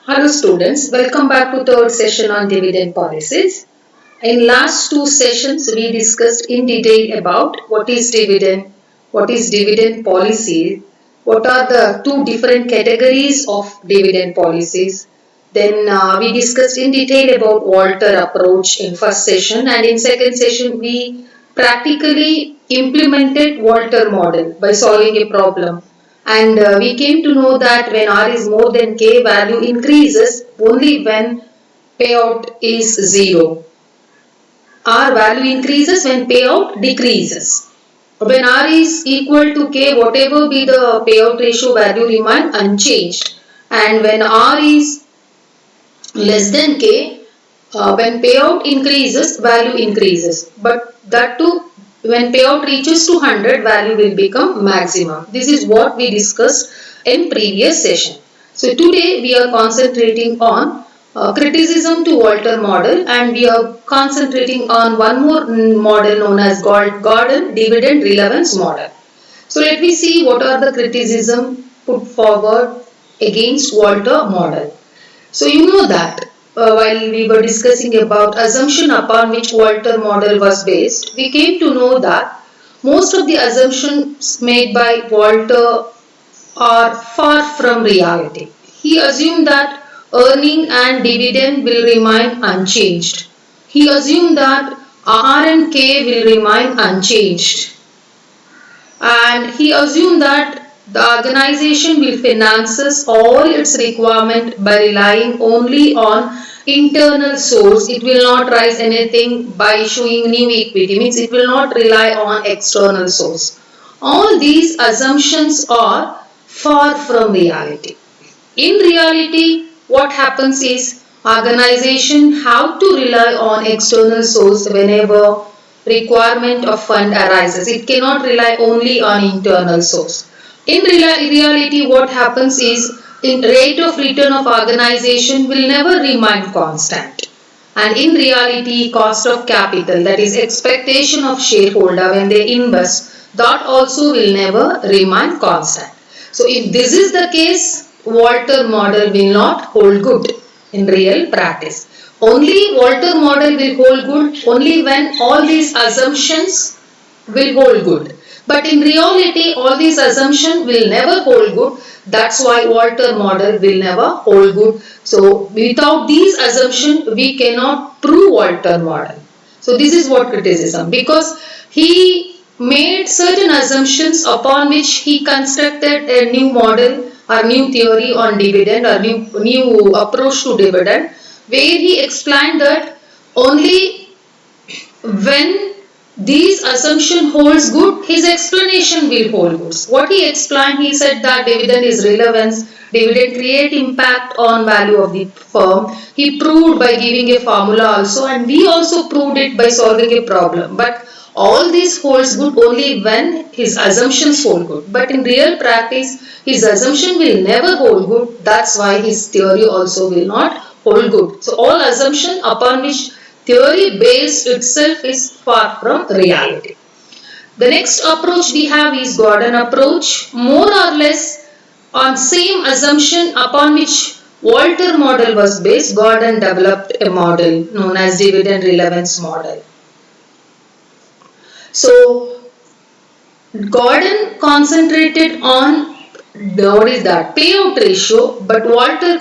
Hello students, welcome back to third session on dividend policies. In last two sessions we discussed in detail about what is dividend policy, what are the two different categories of dividend policies. Then we discussed in detail about Walter approach in first session, and in second session we practically implemented Walter model by solving a problem. And we came to know that when R is more than K, value increases only when payout is 0. R value increases when payout decreases. When R is equal to K, whatever be the payout ratio, value remain unchanged. And when R is less than K, when payout increases, value increases. But that too, when payout reaches to 100, value will become maximum. This is what we discussed in previous session. So today we are concentrating on criticism to Walter model, and we are concentrating on one more model known as Gordon dividend relevance model. So let me see what are the criticism put forward against Walter model. So you know that while we were discussing about assumption upon which Walter model was based, we came to know that most of the assumptions made by Walter are far from reality. He assumed that earning and dividend will remain unchanged. He assumed that R and K will remain unchanged. And he assumed that the organization will finances all its requirement by relying only on internal source. It will not raise anything by issuing new equity, means it will not rely on external source. All these assumptions are far from reality. In reality, what happens is organization have to rely on external source whenever requirement of fund arises. It cannot rely only on internal source. In reality, what happens is in rate of return of organization will never remain constant. And in reality, cost of capital, that is expectation of shareholder when they invest, that also will never remain constant. So if this is the case, Walter model will not hold good in real practice. Only Walter model will hold good only when all these assumptions will hold good. But in reality, all these assumptions will never hold good. That's why Walter model will never hold good. So without these assumptions, we cannot prove Walter model. So this is what criticism, because he made certain assumptions upon which he constructed a new model or new theory on dividend or new approach to dividend, where he explained that only when these assumption holds good, his explanation will hold good. What he explained, he said that dividend is relevance, dividend create impact on value of the firm. He proved by giving a formula also, and we also proved it by solving a problem. But all this holds good only when his assumptions hold good. But in real practice, his assumption will never hold good. That's why his theory also will not hold good. So all assumption upon which theory based itself is far from reality. The next approach we have is Gordon approach. More or less on same assumption upon which Walter model was based, Gordon developed a model known as dividend relevance model. So Gordon concentrated on payout ratio, but Gordon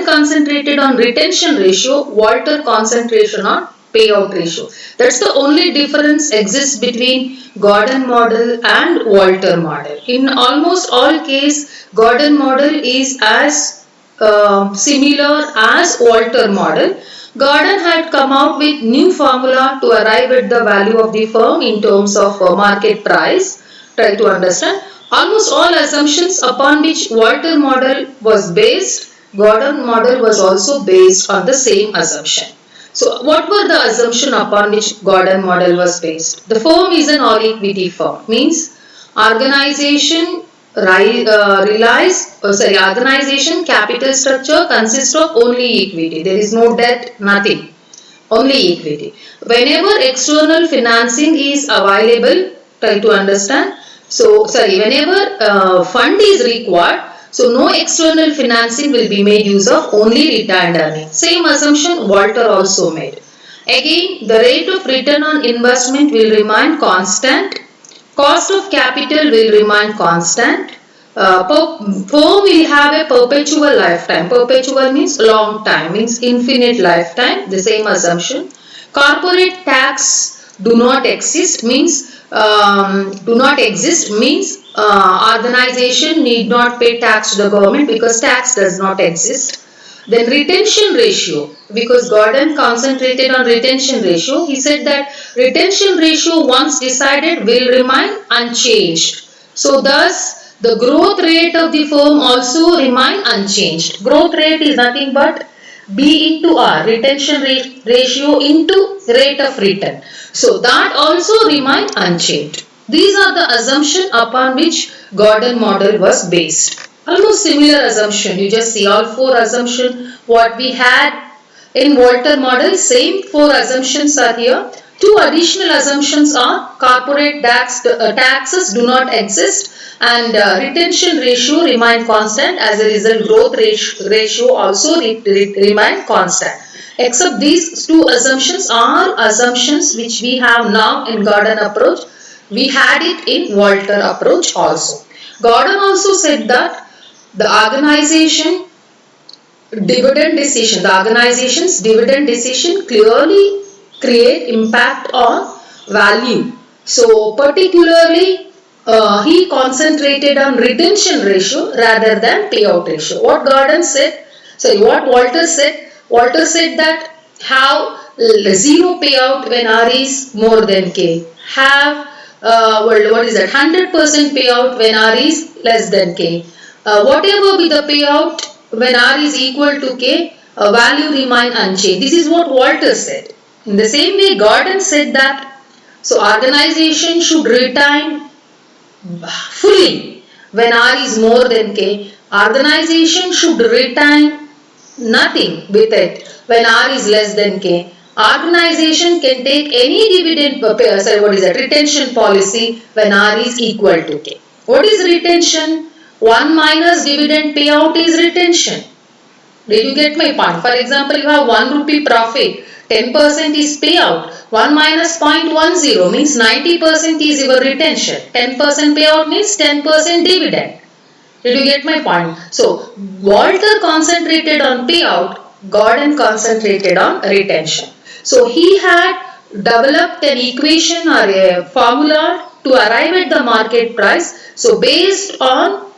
concentrated on retention ratio, Walter concentration on payout ratio. That's the only difference exists between Gordon model and Walter model. In almost all case, Gordon model is as similar as Walter model. Gordon had come out with new formula to arrive at the value of the firm in terms of market price. Try to understand. Almost all assumptions upon which Walter model was based, Gordon model was also based on the same assumption. So what were the assumption upon which Gordon model was based? The firm is an all equity firm, means organization organization capital structure consists of only equity. There is no debt, nothing. Only equity. Whenever external financing is available, try to understand. So, whenever fund is required, So no external financing will be made use of, only retained earnings. Same assumption Walter also made. Again, the rate of return on investment will remain constant. Cost of capital will remain constant. Firm will have a perpetual lifetime. Perpetual means long time, means infinite lifetime. The same assumption. Corporate tax do not exist means organization need not pay tax to the government because tax does not exist. Then retention ratio, because Gordon concentrated on retention ratio, he said that retention ratio once decided will remain unchanged. So thus the growth rate of the firm also remain unchanged. Growth rate is nothing but B into R, retention ratio into rate of return. So that also remain unchanged. These are the assumptions upon which Gordon model was based. Almost similar assumption. You just see all four assumptions what we had in Walter model. Same four assumptions are here. Two additional assumptions are corporate taxes do not exist and retention ratio remain constant. As a result, growth ratio also remain constant. Except these two assumptions are assumptions which we have now in Gordon approach. We had it in Walter approach also. Gordon also said that the organization's dividend decision clearly create impact on value. So particularly he concentrated on retention ratio rather than payout ratio. What Walter said that have zero payout when R is more than K. Have 100% payout when R is less than K. Whatever be the payout when R is equal to K, value remain unchanged. This is what Walter said. In the same way, Gordon said that so organization should retain fully when R is more than K. Organization should retain nothing with it when R is less than K. Organization can take any dividend retention policy when R is equal to K. What is retention? 1 minus dividend payout is retention. Did you get my point? For example, you have 1 rupee profit, 10% is payout. 1 minus 0.10 means 90% is your retention. 10% payout means 10% dividend. Did you get my point? So, Walter concentrated on payout, Gordon concentrated on retention. So, he had developed an equation or a formula to arrive at the market price. So, based on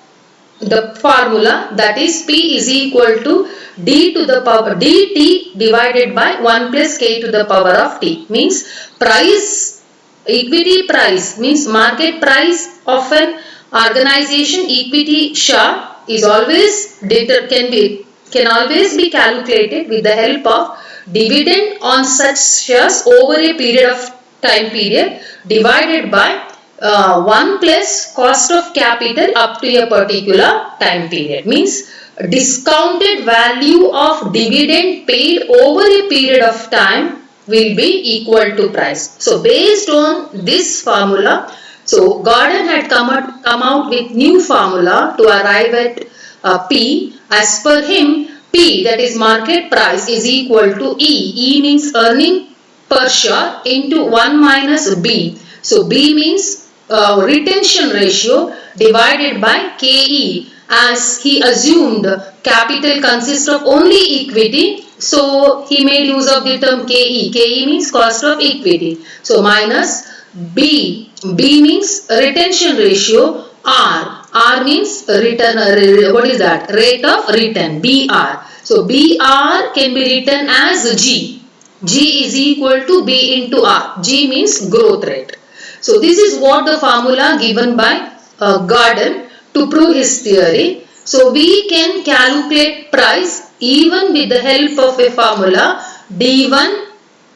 the formula, that is P is equal to D to the power dt divided by 1 plus K to the power of T, means price, equity price means market price of an organization equity share is always can always be calculated with the help of dividend on such shares over a period of time period divided by 1 plus cost of capital up to a particular time period, means discounted value of dividend paid over a period of time will be equal to price. So based on this formula, so Gordon had come out with new formula to arrive at P. As per him, P, that is market price, is equal to E. E means earning per share into 1 minus B. So B means retention ratio divided by KE, as he assumed capital consists of only equity, so he made use of the term KE. KE means cost of equity. So minus B. B means retention ratio. R. R means return. What is that? Rate of return. BR. So BR can be written as G. G is equal to B into R. G means growth rate. So this is what the formula given by Gordon to prove his theory. So we can calculate price even with the help of a formula D1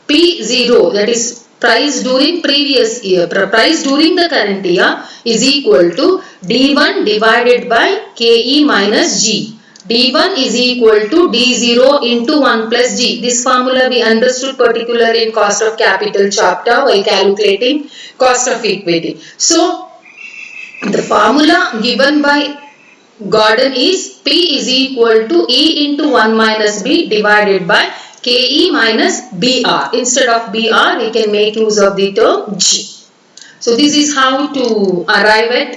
P0, that is price during previous year, price during the current year is equal to D1 divided by KE minus G. D1 is equal to D0 into 1 plus G. This formula we understood particularly in cost of capital chapter while calculating cost of equity. So, the formula given by Gordon is P is equal to E into 1 minus B divided by KE minus BR. Instead of BR, we can make use of the term G. So this is how to arrive at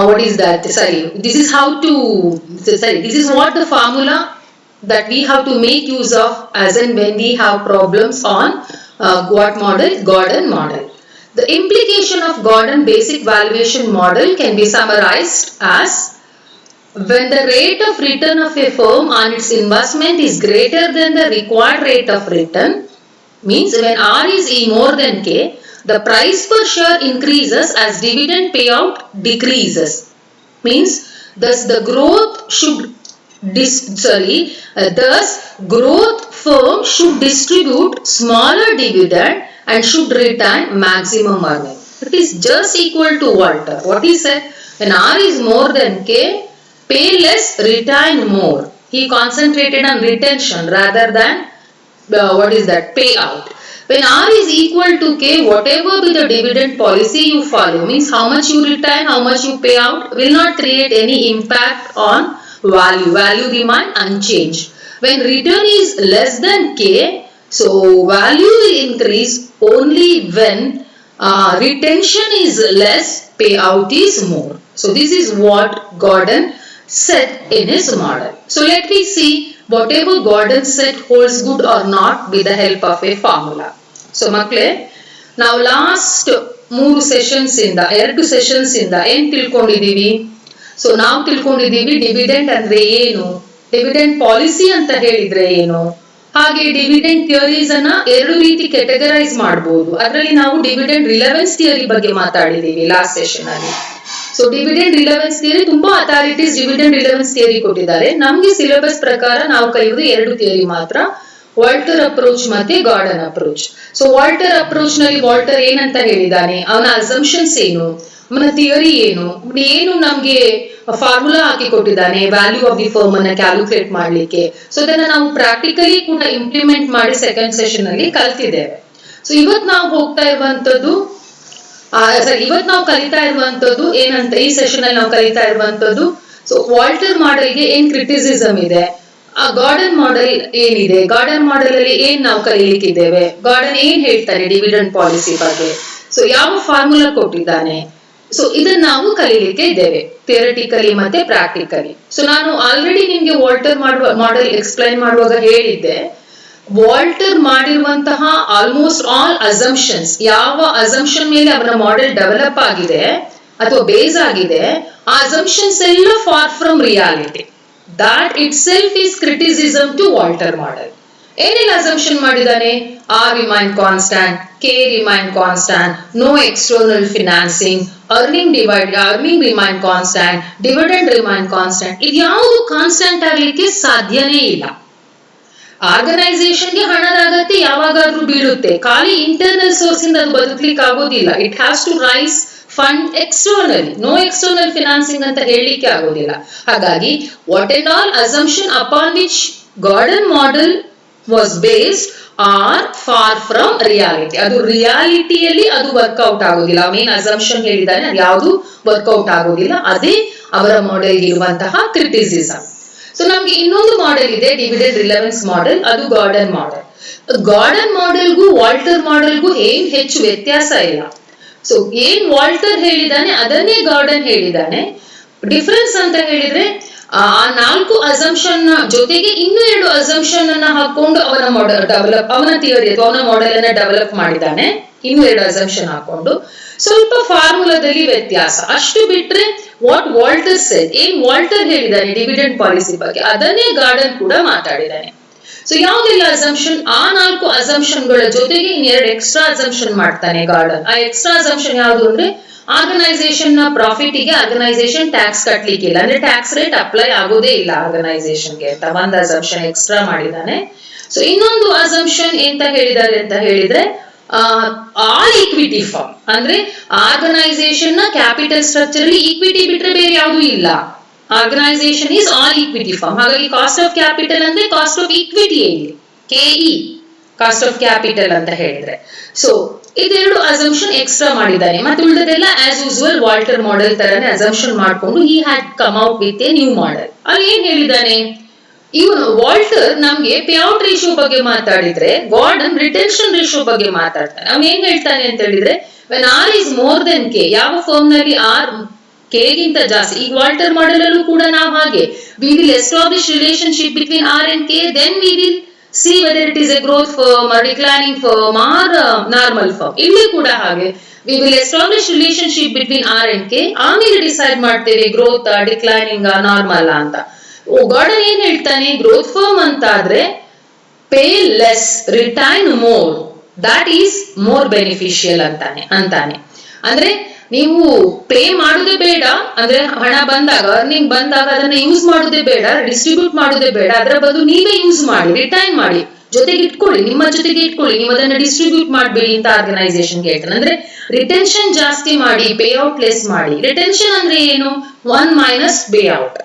what is that? This is what the formula that we have to make use of as and when we have problems on what model? Gordon model. The implication of Gordon basic valuation model can be summarized as when the rate of return of a firm on its investment is greater than the required rate of return, means when R is E more than K, the price per share increases as dividend payout decreases. Means thus the growth should growth firm should distribute smaller dividend and should retain maximum earning. It is just equal to Walter. What he said? When R is more than K, pay less, retain more. He concentrated on retention rather than payout. When R is equal to K, whatever be the dividend policy you follow, means how much you retain, how much you pay out, will not create any impact on value. Value remain unchanged. When return is less than K, so value will increase only when retention is less, payout is more. So this is what Gordon said in his model. So let me see whatever Gordon said holds good or not with the help of a formula. So makle, ನಾವು last 2 sessions ಇಂದ ಏನ್ ತಿಳ್ಕೊಂಡಿದೀವಿ? So ನಾವು ತಿಳ್ಕೊಂಡಿದೀವಿ dividend ಅಂದ್ರೆ ಏನು, dividend policy ಅಂತ ಹೇಳಿದ್ರೆ ಏನು, ಹಾಗೆ ಡಿವಿಡೆಂಡ್ ಥಿಯರೀಸ್ ಅನ್ನ 2 ರೀತಿ ಕ್ಯಾಟಗರೈಸ್ ಮಾಡಬಹುದು. ಅದರಲ್ಲಿ ನಾವು ಡಿವಿಡೆಂಡ್ ರಿಲೆವೆನ್ಸ್ ಥಿಯರಿ ಬಗ್ಗೆ ಮಾತಾಡಿದೀವಿ ಲಾಸ್ಟ್ ಸೆಷನ್ ಅಲ್ಲಿ. ಸೊ ಡಿವಿಡೆಂಡ್ ರಿಲೆವೆನ್ಸ್ ಥಿಯರಿ ತುಂಬಾ ಅಥಾರಿಟೀಸ್ ಡಿವಿಡೆಂಡ್ ರಿಲೆವೆನ್ಸ್ ಥಿಯರಿ ಕೊಟ್ಟಿದ್ದಾರೆ. ನಮ್ಗೆ ಸಿಲೆಬಸ್ ಪ್ರಕಾರ ನಾವು ಕಲಿಯುವುದು 2 ಥಿಯರಿ ಮಾತ್ರ, ವಾಲ್ಟರ್ ಅಪ್ರೋಚ್ ಮತ್ತೆ garden approach. So Walter approach ನಲ್ಲಿ ವಾಲ್ಟರ್ ಏನಂತ ಹೇಳಿದಾನೆ, ಅವನ ಅಸಂಪ್ಷನ್ಸ್ ಏನು, ಅವನ ಥಿಯರಿ ಏನು ನಮ್ಗೆ ಫಾರ್ಮುಲಾ ಹಾಕಿ ಕೊಟ್ಟಿದ್ದಾನೆ ವ್ಯಾಲ್ಯೂ ಆಫ್ ದಿ ಫರ್ಮ್ ಅನ್ನ ಕ್ಯಾಲ್ಕುಲೇಟ್ ಮಾಡ್ಲಿಕ್ಕೆ. ಸೊ ಅದನ್ನ ನಾವು ಪ್ರಾಕ್ಟಿಕಲಿ ಕೂಡ ಇಂಪ್ಲಿಮೆಂಟ್ ಮಾಡಿ ಸೆಕೆಂಡ್ ಸೆಷನ್ ಅಲ್ಲಿ ಕಲ್ತಿದ್ದೇವೆ. ಸೊ ಇವತ್ತು ನಾವು ಕಲಿತಾ ಇರುವಂತದ್ದು ಏನಂತ, ಈ ಸೆಷನ್ ಅಲ್ಲಿ ನಾವು ಕಲಿತಾ ಇರುವಂತದ್ದು, ಸೊ ವಾಲ್ಟರ್ ಮಾಡೆಲ್ಗೆ ಏನ್ ಕ್ರಿಟಿಸಿಸಮ್ ಇದೆ, ಆ ಗಾರ್ಡನ್ ಮಾಡೆಲ್ ಏನಿದೆ, ಗಾರ್ಡನ್ ಮಾಡೆಲ್ ಅಲ್ಲಿ ಏನ್ ನಾವು ಕಲಿಲಿಕ್ಕಿದ್ದೇವೆ, ಗಾರ್ಡನ್ ಏನ್ ಹೇಳ್ತಾನೆ ಡಿವಿಡೆಂಡ್ ಪಾಲಿಸಿ ಬಗ್ಗೆ, ಸೊ ಯಾವ ಫಾರ್ಮುಲಾ ಕೊಟ್ಟಿದ್ದಾನೆ, ಸೊ ಇದನ್ನ ನಾವು ಕಲಿಲಿಕ್ಕೆ ಇದ್ದೇವೆ ಥಿಯರಿಟಿಕಲಿ ಮತ್ತೆ ಪ್ರಾಕ್ಟಿಕಲಿ. ಸೊ ನಾನು ಆಲ್ರೆಡಿ ನಿಮ್ಗೆ ವಾಲ್ಟರ್ ಮಾಡೆಲ್ ಎಕ್ಸ್ಪ್ಲೈನ್ ಮಾಡುವಾಗ ಹೇಳಿದ್ದೆ, ವಾಲ್ಟರ್ ಮಾಡಿರುವಂತಹ ಆಲ್ಮೋಸ್ಟ್ ಆಲ್ ಅಸಂಪ್ಷನ್ಸ್, ಯಾವ ಅಸಂಪ್ಷನ್ ಮೇಲೆ ಅವನ ಮಾಡೆಲ್ ಡೆವಲಪ್ ಆಗಿದೆ ಅಥವಾ ಬೇಸ್ ಆಗಿದೆ, ಆ ಅಸಂಪ್ಷನ್ಸ್ ಎಲ್ಲ far from reality. That itself is criticism to Walter model. ಏನೆಲ್ಲ ಅಸಂಪ್ಷನ್ ಮಾಡಿದ್ದಾನೆ? R remain constant, K remain constant, no external financing, earning remain constant, dividend remain constant. ಇದ್ಯಾವುದು constant ಆಗ್ಲಿಕ್ಕೆ ಸಾಧ್ಯನೇ ಇಲ್ಲ. ಆರ್ಗನೈಸೇಷನ್ಗೆ ಹಣದ ಅಗತ್ಯ ಯಾವಾಗಾದ್ರೂ ಬೀಳುತ್ತೆ, ಖಾಲಿ ಇಂಟರ್ನಲ್ ಸೋರ್ಸ್ ಇಂದ ಅದು ಬದುಕಲಿಕ್ಕೆ ಆಗೋದಿಲ್ಲ. It has to raise fund externally, no external financing ಅಂತ ಹೇಳಲಿಕ್ಕೆ ಆಗೋದಿಲ್ಲ. ಹಾಗಾಗಿ what and all assumption upon which Gordon model was based are far from reality. ಅದು ರಿಯಾಲಿಟಿಯಲ್ಲಿ ಅದು ವರ್ಕ್ಔಟ್ ಆಗೋದಿಲ್ಲ. ಮೇನ್ ಅಸಂಪ್ಷನ್ ಹೇಳಿದ್ದಾನೆ ಅದು ಯಾವುದು ವರ್ಕ್ಔಟ್ ಆಗೋದಿಲ್ಲ. ಅದೇ ಅವರ ಮಾಡೆಲ್ ಇರುವಂತಹ ಕ್ರಿಟಿಸಿಸಮ್. ಸೊ ನಮ್ಗೆ ಇನ್ನೊಂದು ಮಾಡೆಲ್ ಇದೆ, ಡಿವಿಡೆಂಡ್ ರಿಲೆವೆನ್ಸ್ ಮಾಡೆಲ್, ಅದು ಗಾರ್ಡನ್ ಮಾಡೆಲ್. ಗಾರ್ಡನ್ ಮಾಡೆಲ್ಗೂ ವಾಲ್ಟರ್ ಮಾಡೆಲ್ಗೂ ಏನ್ ಹೆಚ್ಚು ವ್ಯತ್ಯಾಸ ಇಲ್ಲ. ಸೊ ಏನ್ ವಾಲ್ಟರ್ ಹೇಳಿದಾನೆ ಅದನ್ನೇ ಗಾರ್ಡನ್ ಹೇಳಿದಾನೆ. ಡಿಫರೆನ್ಸ್ ಅಂತ ಹೇಳಿದ್ರೆ ಆ 4 ಅಸಂಪ್ಷನ್ ಜೊತೆಗೆ ಇನ್ನೂ 2 ಅಸಂಪ್ಷನ್ ಅನ್ನ ಹಾಕೊಂಡು ಅವನ ಥಿಯರಿ ಅಥವಾ ಅವನ ಮಾಡೆಲ್ ಅನ್ನ ಡೆವಲಪ್ ಮಾಡಿದ್ದಾನೆ. ಇನ್ನೂ 2 ಅಸಂಪ್ಷನ್ ಹಾಕೊಂಡು ಸ್ವಲ್ಪ ಫಾರ್ಮುಲಾದಲ್ಲಿ ವ್ಯತ್ಯಾಸ. ಅಷ್ಟು ಬಿಟ್ರೆ ವಾಟ್ ವಾಲ್ಟರ್ ಸೆಡ್, ಏನ್ ವಾಲ್ಟರ್ ಹೇಳಿದಾನೆ ಡಿವಿಡೆಂಡ್ ಪಾಲಿಸಿ ಬಗ್ಗೆ, ಅದನ್ನೇ ಗಾರ್ಡನ್ ಕೂಡ ಮಾತಾಡಿದ್ದಾನೆ. ಸೊ ಯಾವ್ದೆಲ್ಲ ಅಸಂಪ್ಷನ್, ಆ 4 ಅಸಂಪ್ಷನ್ ಗಳ ಜೊತೆಗೆ ಇನ್2 ಎಕ್ಸ್ಟ್ರಾ ಅಸಂಪ್ಷನ್ ಮಾಡ್ತಾನೆ ಗಾರ್ಡನ್. ಆ ಎಕ್ಸ್ಟ್ರಾ ಅಸಂಪ್ಷನ್ ಯಾವುದು ಅಂದ್ರೆ ಆರ್ಗನೈಸೇಷನ್ ನ ಪ್ರಾಫಿಟ್ ಗೆ ಆರ್ಗನೈಸೇಷನ್ ಟ್ಯಾಕ್ಸ್ ಕಟ್ಲಿಕ್ಕಿಲ್ಲ, ಅಂದ್ರೆ ಟ್ಯಾಕ್ಸ್ ರೇಟ್ ಅಪ್ಲೈ ಆಗೋದೇ ಇಲ್ಲ ಆರ್ಗನೈಸೇಷನ್ಗೆ ಅಂತ ಒಂದು ಅಸಂಪ್ಷನ್ ಎಕ್ಸ್ಟ್ರಾ ಮಾಡಿದ್ದಾನೆ. ಸೊ ಇನ್ನೊಂದು ಅಸಂಪ್ಷನ್ ಎಂತ ಹೇಳಿದ್ದಾರೆ ಅಂತ ಹೇಳಿದ್ರೆ ಆಲ್ ಈಕ್ವಿಟಿ ಫಾರ್ಮ್, ಅಂದ್ರೆ ಆರ್ಗನೈಸೇಷನ್ ನ ಕ್ಯಾಪಿಟಲ್ ಸ್ಟ್ರಕ್ಚರ್ ಅಲ್ಲಿ ಈಕ್ವಿಟಿ ಬಿಟ್ರೆ ಬೇರೆ ಯಾವುದು ಇಲ್ಲ. Organisation is all equity firm. ಹಾಗಾಗಿ ಕಾಸ್ಟ್ ಆಫ್ ಕ್ಯಾಪಿಟಲ್ ಅಂದ್ರೆ ಕಾಸ್ಟ್ ಆಫ್ ಈಕ್ವಿಟಿ ಇಲ್ಲಿ KE, ಕಾಸ್ಟ್ ಆಫ್ ಕ್ಯಾಪಿಟಲ್ ಅಂತ ಹೇಳಿದ್ರೆ. ಸೊ ಇದೆರಡು ಅಸಂಪ್ಷನ್ ಎಕ್ಸ್ಟ್ರಾ ಮಾಡಿದ್ದಾನೆ, ಮತ್ತೆ ಉಳಿದದೆಲ್ಲ ಆಸ್ ಯೂಸುವಲ್ ವಾಲ್ಟರ್ ಮಾಡೆಲ್ ತರನೇ ಅಸಂಪ್ಷನ್ ಮಾಡ್ಕೊಂಡು he had come out with a new model. ಅಲ್ಲಿ ಏನ್ ಹೇಳಿದ್ದಾನೆ, ಇವನು ವಾಲ್ಟರ್ ನಮ್ಗೆ ಪೇಔಟ್ ರೇಷಿಯೋ ಬಗ್ಗೆ ಮಾತಾಡಿದ್ರೆ ಗಾರ್ಡನ್ ರಿಟೆನ್ಷನ್ ರೇಷಿಯೋ ಬಗ್ಗೆ ಮಾತಾಡ್ತಾನೆ. ಅವ್ನು ಏನ್ ಹೇಳ್ತಾನೆ ಅಂತ ಹೇಳಿದ್ರೆ, when r is more than k, ಯಾವ ಫರ್ಮ್ ನಲ್ಲಿ ಆರ್ ಕೆ ಗಿಂತ ಜಾಸ್ತಿ, ಈಗ ವಾಲ್ಟರ್ ಮಾಡೆಲ್ ಅಲ್ಲೂ ಕೂಡ ನಾವು ಹಾಗೆ we will establish relationship between r and k, then we will see whether it is a growth firm or declining firm or normal firm. ಇಲ್ಲಿ ಕೂಡ ಹಾಗೆ we will establish relationship between R and K, ಆಮೇಲೆ decide ಮಾಡ್ತೇವೆ growth declining normal ಅಂತ. Garden ಏನ್ ಹೇಳ್ತಾನೆ, growth firm ಅಂತ ಆದ್ರೆ pay less retain more, that is more beneficial ಅಂತಾನೆ. ಅಂದ್ರೆ ನೀವು ಪೇ ಮಾಡುದೇ ಬೇಡ, ಅಂದ್ರೆ ಹಣ ಬಂದಾಗ ಅರ್ನಿಂಗ್ ಬಂದಾಗ ಅದನ್ನ ಯೂಸ್ ಮಾಡುದೇ ಬೇಡ, ಡಿಸ್ಟ್ರಿಬ್ಯೂಟ್ ಮಾಡುದೇ ಬೇಡ, ಅದರ ಬದಲು ನೀವೇ ಯೂಸ್ ಮಾಡಿ, ರಿಟೈನ್ ಮಾಡಿ, ಜೊತೆಗೆ ಇಟ್ಕೊಳ್ಳಿ, ನಿಮ್ಮ ಜೊತೆಗೆ ಇಟ್ಕೊಳ್ಳಿ, ನೀವು ಅದನ್ನ ಡಿಸ್ಟ್ರಿಬ್ಯೂಟ್ ಮಾಡಬೇಡಿ ಅಂತ ಆರ್ಗನೈಸೇಷನ್ ಹೇಳ್ತಾನೆ. ಅಂದ್ರೆ ರಿಟೆನ್ಷನ್ ಜಾಸ್ತಿ ಮಾಡಿ, ಪೇ ಔಟ್ ಲೆಸ್ ಮಾಡಿ. ರಿಟೆನ್ಷನ್ ಅಂದ್ರೆ ಏನು, 1 ಮೈನಸ್ ಪೇ ಔಟ್.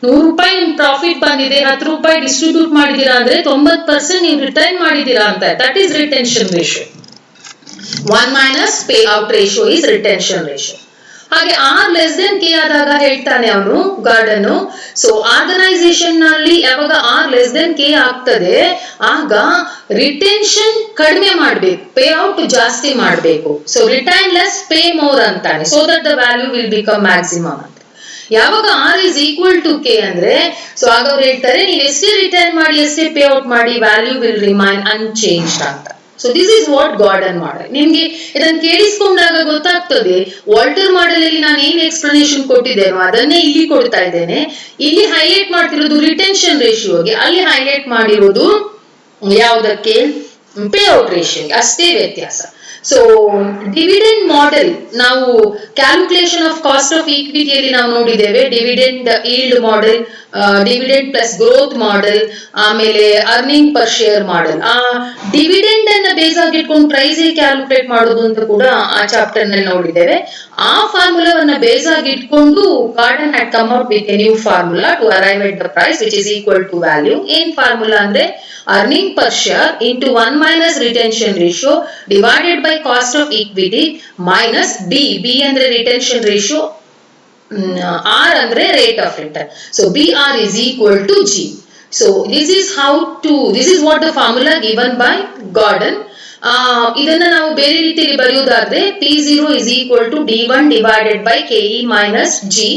100 ರೂಪಾಯಿ ನಿಮ್ ಪ್ರಾಫಿಟ್ ಬಂದಿದೆ, 10 ರೂಪಾಯಿ ಡಿಸ್ಟ್ರಿಬ್ಯೂಟ್ ಮಾಡಿದೀರಾ ಅಂದ್ರೆ 90% ನೀವು ರಿಟೈನ್ ಮಾಡಿದೀರಾ ಅಂತ, that is retention ratio. 1 minus payout ratio is retention ratio. ಹಾಗೆ ಆರ್ ಲೆಸ್ ದೆನ್ ಕೆ ಆದಾಗ ಹೇಳ್ತಾನೆ ಅವನು ಗಾರ್ಡನ್, ಸೊ ಆರ್ಗನೈಸೇಷನ್ ನಲ್ಲಿ ಯಾವಾಗ ಆರ್ ಲೆಸ್ ದೆನ್ ಕೆ ಆಗ್ತದೆ ಆಗ ರಿಟೆನ್ಷನ್ ಕಡಿಮೆ ಮಾಡ್ಬೇಕು, ಪೇ ಔಟ್ ಜಾಸ್ತಿ ಮಾಡ್ಬೇಕು. So retain less pay more ಅಂತಾನೆ, so that the value will become maximum ಅಂತ. ಯಾವಾಗ R is equal to K ಅಂದ್ರೆ, ಸೊ ಆಗ ಅವ್ರು ಹೇಳ್ತಾರೆ ನೀವು ಎಷ್ಟೇ ರಿಟೈನ್ ಮಾಡಿ ಎಷ್ಟೇ ಪೇ ಔಟ್ ಮಾಡಿ ವ್ಯಾಲ್ಯೂ ವಿಲ್ ರಿಮೈನ್ ಅನ್ಚೇಂಜ್ಡ್ ಅಂತ. So this is what Gordon model. ನಿಮ್ಗೆ ಇದನ್ನು ಕೇಳಿಸ್ಕೊಂಡಾಗ ಗೊತ್ತಾಗ್ತದೆ ವಾಲ್ಟರ್ ಮಾಡೆಲ್ ಅಲ್ಲಿ ನಾನು ಏನ್ ಎಕ್ಸ್ಪ್ಲನೇಷನ್ ಕೊಟ್ಟಿದ್ದೇನೋ ಅದನ್ನೇ ಇಲ್ಲಿ ಕೊಡ್ತಾ ಇದ್ದೇನೆ. ಇಲ್ಲಿ ಹೈಲೈಟ್ ಮಾಡ್ತಿರೋದು ರಿಟೆನ್ಷನ್ ರೇಷಿಯೋಗೆ, ಅಲ್ಲಿ ಹೈಲೈಟ್ ಮಾಡಿರೋದು ಯಾವುದಕ್ಕೆ, ಪೇ ಔಟ್ ರೇಷಿಯೋಗೆ, ಅಷ್ಟೇ ವ್ಯತ್ಯಾಸ. ಸೊ ಡಿವಿಡೆಂಡ್ ಮಾಡೆಲ್ ನಾವು ಕ್ಯಾಲ್ಕುಲೇಷನ್ ಆಫ್ ಕಾಸ್ಟ್ ಆಫ್ ಈಕ್ವಿಟಿಯಲ್ಲಿ ನಾವು ನೋಡಿದ್ದೇವೆ. Dividend yield model, dividend plus growth model, ಆಮೇಲೆ ಅರ್ನಿಂಗ್ ಪರ್ ಶೇರ್ ಮಾಡೆಲ್. ಆ ಡಿವಿಡೆಂಡ್ ಅನ್ನ ಬೇಸ್ ಆಗಿ ಇಟ್ಕೊಂಡು ಪ್ರೈಸ್ ಹೇಗೆ ಕ್ಯಾಲ್ಕುಲೇಟ್ ಮಾಡೋದು ಅಂತ ಕೂಡ ಆ ಚಾಪ್ಟರ್ ನಲ್ಲಿ ನೋಡಿದ್ದೇವೆ. ಆ ಫಾರ್ಮುಲಾವನ್ನ ಬೇಸ್ ಆಗಿ ಇಟ್ಕೊಂಡು Gordon had come out with a new formula to arrive at the price which is equal to value. ಏನ್ ಫಾರ್ಮುಲಾ ಅಂದ್ರೆ earning per share into 1 minus retention ratio divided by cost of equity minus B ಅಂದ್ರೆ retention ratio, R ಅಂದ್ರೆ rate of return. So BR is equal to G. So this is what the formula given by Gordon. ಇದನ್ನ ನಾವು ಬೇರೆ ರೀತಿಯಲ್ಲಿ ಬರೆಯುವುದಾದ್ರೆ P0 is equal to D1 divided by KE minus G.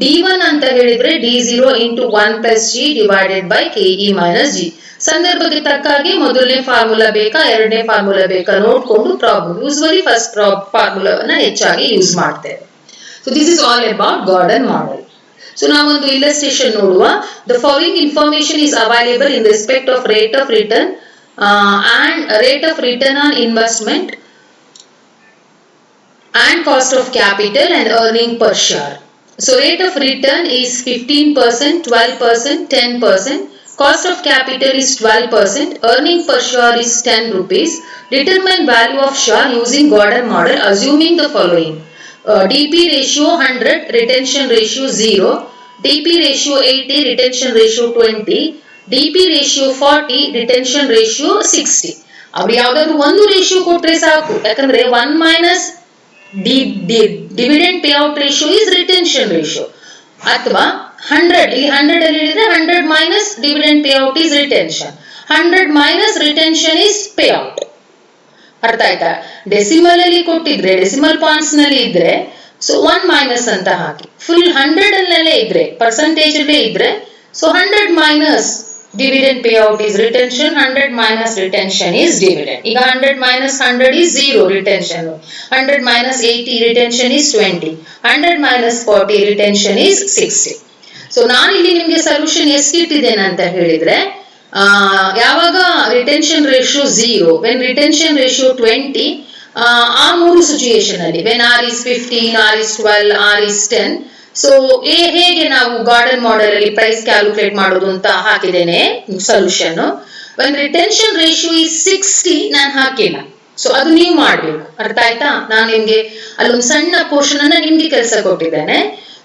D1 ಅಂತ ಹೇಳಿದ್ರೆ D0 into 1 plus G divided by KE minus G. ಸಂದರ್ಭಕ್ಕೆ ತಕ್ಕಾಗಿ ಮೊದಲನೇ formula ಬೇಕಾ ಎರಡನೇ ಫಾರ್ಮುಲಾ ಬೇಕಾ ನೋಡ್ಕೊಂಡು ಪ್ರಾಬ್ಲಮ್, ಯೂಸ್ವಲಿ ಫಸ್ಟ್ ಫಾರ್ಮುಲಾವನ್ನ ಹೆಚ್ಚಾಗಿ ಯೂಸ್ ಮಾಡ್ತೇವೆ. So this is all about Gordon model. So now ಒಂದು illustration ನೋಡುವ. The following information is available in respect of rate of return and rate of return on investment and cost of capital and earning per share. So rate of return is 15%, 12%, 10%. Cost of capital is 12%. Earning per share is 10 rupees. Determine value of share using Gordon model assuming the following. DP ratio 100, retention ratio 0, DP ratio 80, retention ratio 20, DP ratio 40, retention ratio 60. ಅವ್ರು ಯಾವ್ದಾದ್ರು ಒಂದು ratio ಕೊಟ್ರೆ ಸಾಕು, ಯಾಕಂದ್ರೆ 1 minus dividend pay out ratio is retention ratio, ಅಥವಾ 100 ಇಲ್ಲಿ 100 ಅಲ್ಲಿ ಹೇಳಿದ್ರೆ 100 minus dividend payout is retention, 100 minus retention is pay out. ಅರ್ಥ ಆಯ್ತಾ? ಡೆಸಿಮಲ್ ಅಲ್ಲಿ ಕೊಟ್ಟಿದ್ರೆ ಡೆಸಿಮಲ್ ಪಾಯಿಂಟ್ಸ್ ನಲ್ಲಿ ಇದ್ರೆ ಸೊ 1 ಮೈನಸ್ ಅಂತ ಹಾಕಿ, ಫುಲ್ 100 ಅಲ್ಲೇ ಇದ್ರೆ ಪರ್ಸೆಂಟೇಜ್ ಅಲ್ಲೇ ಇದ್ರೆ so 100 minus dividend payout is retention, 100 minus retention is dividend. ಈಗ 100 minus 100 is 0 retention, 100 minus 80 retention is 20, 100 minus 40 retention is 60. So ನಾನಿಲ್ಲಿ ನಿಮ್ಗೆ ಸೊಲ್ಯೂಷನ್ ಎಷ್ಟು ಇಟ್ಟಿದ್ದೇನೆ ಅಂತ ಹೇಳಿದ್ರೆ, ಯಾವಾಗ retention ratio 0, when retention ratio 20, ಆ ಮೂರು ಸಿಚುಯೇಷನ್ ಅಲ್ಲಿ when r is 15, r is 12, r is 10. So ಹೇಗೆ ನಾವು ಗಾರ್ಡನ್ ಮಾಡೆಲ್ ಅಲ್ಲಿ ಪ್ರೈಸ್ ಕ್ಯಾಲ್ಕುಲೇಟ್ ಮಾಡೋದು ಅಂತ ಹಾಕಿದ್ದೇನೆ solution. When retention ratio is 60 ನಾನು ಹಾಕಿಲ್ಲ, ಸೊ ಅದು ನೀವು ಮಾಡ್ಬೇಕು. ಅರ್ಥ ಆಯ್ತಾ? ನಾನು ನಿಮ್ಗೆ ಅಲ್ಲೊಂದು ಸಣ್ಣ ಪೋರ್ಷನ್ ಅನ್ನ ನಿಮ್ಗೆ ಕೆಲಸ ಕೊಟ್ಟಿದ್ದೇನೆ.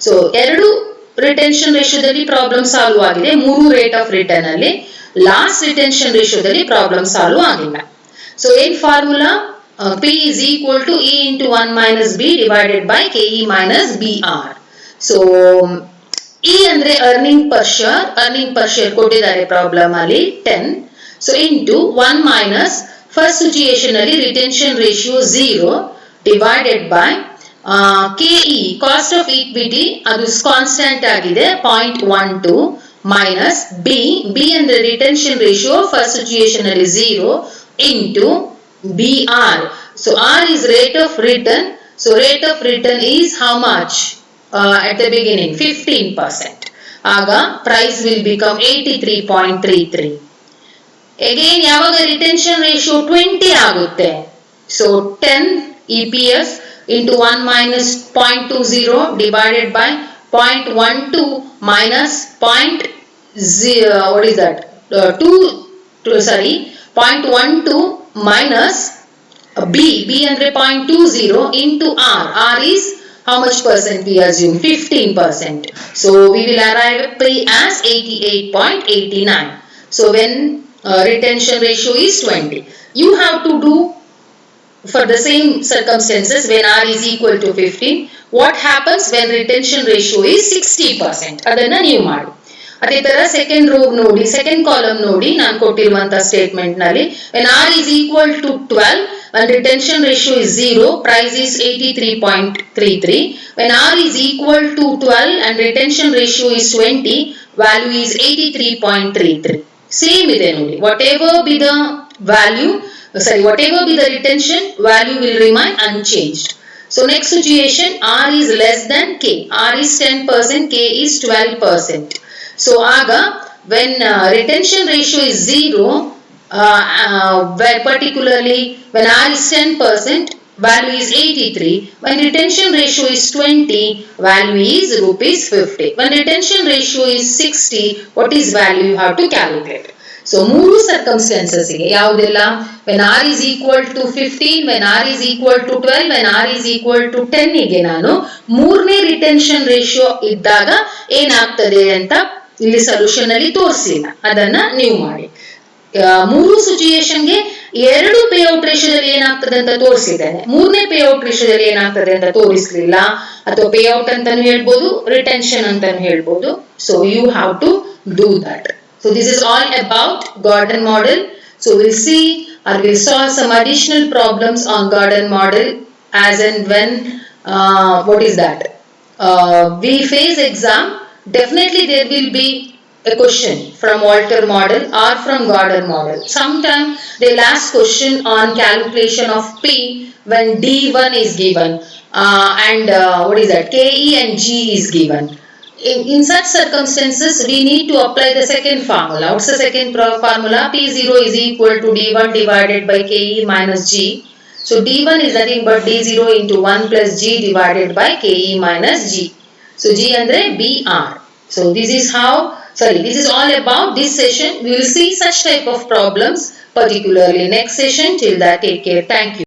ಸೊ ಎರಡು ರಿಟೆನ್ಷನ್ ರೇಷಿಯೋದಲ್ಲಿ ಪ್ರಾಬ್ಲಮ್ ಸಾಲ್ವ್ ಆಗಿದೆ, 3 ರೇಟ್ ಆಫ್ ರಿಟರ್ನ್ ಅಲ್ಲಿ. ಲಾಸ್ಟ್ ರಿಟೆನ್ಷನ್ ರೇಷಿಯೋದಲ್ಲಿ ಪ್ರಾಬ್ಲಮ್ ಸಾಲ್ವ್ ಆಗಿಲ್ಲ. ಸೊ ಏನ್ formula? P is equal to E into 1 minus B divided by KE minus BR. So E ಅಂದ್ರೆ ಅರ್ನಿಂಗ್ ಪರ್ ಶೇರ್ ಕೊಟ್ಟಿದ್ದಾರೆ problem ಅಲ್ಲಿ 10. So into 1 minus first situation ಅಲ್ಲಿ retention ratio 0 divided by KE cost of equity ಅದು constant ಆಗಿದೆ 0.12 minus B ಅಂದ್ರೆ retention ratio first situation ಅಲ್ಲಿ 0 into BR. So R is rate of return. So rate of return is how much? At the beginning 15%. Aga price will become 83.33. Again ಯಾವಾಗ retention ratio 20 ಆಗುತ್ತೆ. So 10 EPS into 1 minus 0.20 divided by 0.12 minus 0.12 minus B andre 0.20 into R is how much percent we assume? 15%. So we will arrive at P as 88.89. So when retention ratio is 20, you have to do for the same circumstances when R is equal to 15. What happens when retention ratio is 60%? ಅದನ್ನ ನೀವು ಮಾಡಿ. ಅದೇ ತರ second row ನೋಡಿ, second column ನೋಡಿ, ನಾನು ಕೊಟ್ಟಿರುವಂತಹ statement ನಲ್ಲಿ when R is equal to 12, when retention ratio is 0, price is 83.33. When R is equal to 12 and retention ratio is 20, value is 83.33. Same ಇದೆ ನೋಡಿ, whatever be the retention, value will remain unchanged. So next situation, R is less than K. R is 10%, K is 12%. So aga when retention ratio is 0, where particularly when R is 10%, value is 83. When retention ratio is 20, value is rupees 50. When retention ratio is 60, what is value you have to calculate? So ಮೂರು circumstances ಗೆ ಯಾವುದೆಲ್ಲ? when R is equal to 15, when R is equal to 12, when R is equal to 10 ಗೆ ನಾನು ಮೂರನೇ retention ratio ಇದ್ದಾಗ ಏನಾಗ್ತದೆ ಅಂತ ಇಲ್ಲಿ ಸೊಲ್ಯೂಷನ್ ಅಲ್ಲಿ ತೋರಿಸಿಲ್ಲ, ಅದನ್ನ ನೀವು ಮಾಡಿ. ಮೂರು ಸಿಚುಯೇಷನ್ಗೆ ಎರಡು ಪೇ ಔಟ್ ರೇಷಿಯೋದಲ್ಲಿ ಏನಾಗ್ತದೆ ಅಂತ ತೋರಿಸಿದ್ದೇನೆ, ಮೂರನೇ ಪೇ ಔಟ್ ರೇಷಿಯೋದಲ್ಲಿ ಏನಾಗ್ತದೆ ಅಂತ ತೋರಿಸಲಿಲ್ಲ. ಅಥವಾ ಪೇ ಔಟ್ ಅಂತಾನು ಹೇಳ್ಬೋದು, ರಿಟೆನ್ಷನ್ ಅಂತಾನು ಹೇಳ್ಬೋದು. So you have to do that. So this is all about Gordon model. So we'll see or we'll solve some additional problems on Gordon model as and when what is that? We face exam. Definitely there will be a question from Walter model or from Gordon model. Sometimes they'll ask question on calculation of P when D1 is given and what is that? KE and G is given. In such circumstances, we need to apply the second formula. What's the second formula? P0 is equal to D1 divided by KE minus G. So D1 is nothing but D0 into 1 plus G divided by KE minus G. So G andre BR. So this is all about this session. We will see such type of problems particularly next session. Till that, take care. Thank you.